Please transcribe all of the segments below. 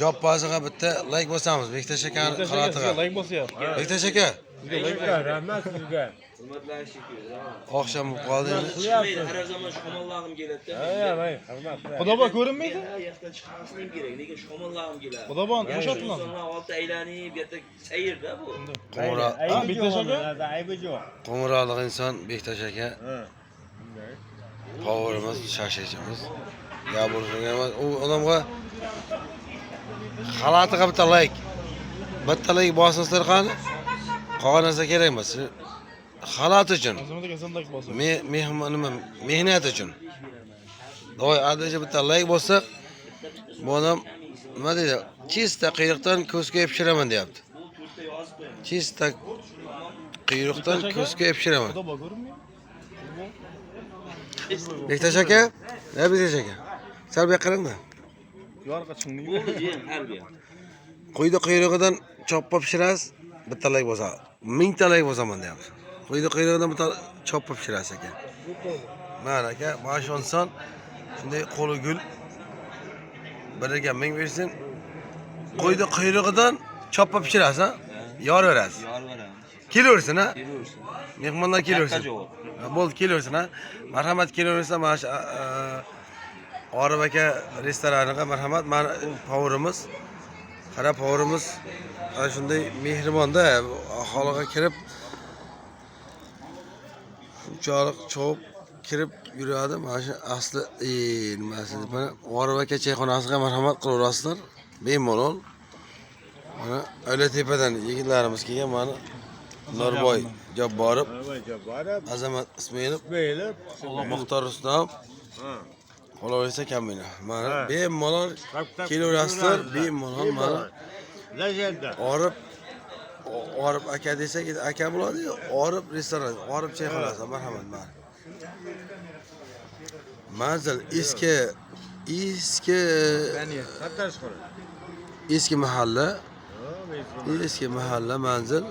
Job baziga bitta like bosamiz. Bektash akani xalotiga. Like bosyapti. Bektash aka, Sizga like bosyapti. Rahmat sizga. Hurmatli shekilli. oqshom bo'lib qoldingiz. Har zaman shomollag'im keladi. Voy, hurmat. Xudoba ko'rinmaydi? Men yoqdan chiqmasligim kerak, lekin shomollag'im keladi. Xudobon, yumshatdilar. Insonlar olti aylanib, bu yerda sayrda bu. Qo'ng'iroq, Bektash aka? Aybi yo'q. qo'ng'iroqli inson Bektash aka. Powerimiz, shashachimiz. Gap bo'lgan emas. U odamga xalotiga bitta like. Bitta like bosingizlar qani? Qolgan narsa kerak emas. Xalot uchun. Azimat aka sen like bosing. Nima mehnat uchun. Doy adreja bitta like bo'lsa, bu odam nima deydi? Chista quyruqdan ko'zga pishiraman deyapti. Chista quyruqdan ko'zga pishiraman. Xudoba ko'rinmaydi? Bektash aka, Bektash aka. Sal bu yoqqa qarangda. Yorqa chiqmaydi. Bo'ldi, jim, harbiy. Quyda quyrugidan choppa pishirasiz, bitta like bo'lsa, 1000 ta like bo'lsaman deyapti. Quyda quyrugidan bitta choppa pishirasiz aka. Mana aka, mana shu inson shunday qo'li gul biriga 1000 bersin. Quyda quyrugidan choppa pishirasiz, ha? Yoraverasiz. Yor beramiz. Kelaversin, ha? Kelaversin. Mehmonlar kelaversin. Katta javob. Bo'ldi, kelaversin, ha? Marhamat kelaversa, mana shu Orif aka restoraniga marhamat. Mana powerimiz. Qara powerimiz ana shunday mehribonda aholiga kirib shunchalik cho'p kirib yuradi. Mana shu asli nimasi deb mana Orif aka choyxonasiga marhamat qilaverasizlar. Bemalol. Mana O'ylatepadan yigitlarimiz kelgan mana Nurboy Jabborov, Azamat Ismoilov, Muxtor Rustam. Qolaversa kamina. Mana bemalol kelaverasizlar, bemalol mana Lajenda. Orif aka desak, aka bo'ladi-yu. Orif restoran, Orif choyxonasi, marhamat mana. Manzil eski mahalla. Eski mahalla manzil.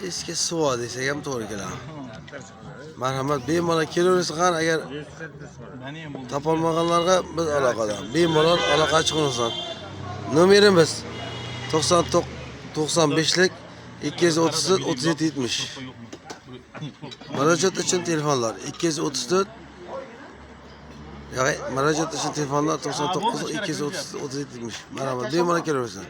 Eski suvo desak ham to'g'ri keladi. Marhamat, bemalol kelaversa qani agar topolmaganlarga biz aloqada. Bemalol aloqa chiqingizlar. Nomerimiz 95lik 234 37 70. Murojaat uchun telefonlar 234 Murojaat uchun telefonlar 99 234 37 70. Marhamat, bemalol kelaversin.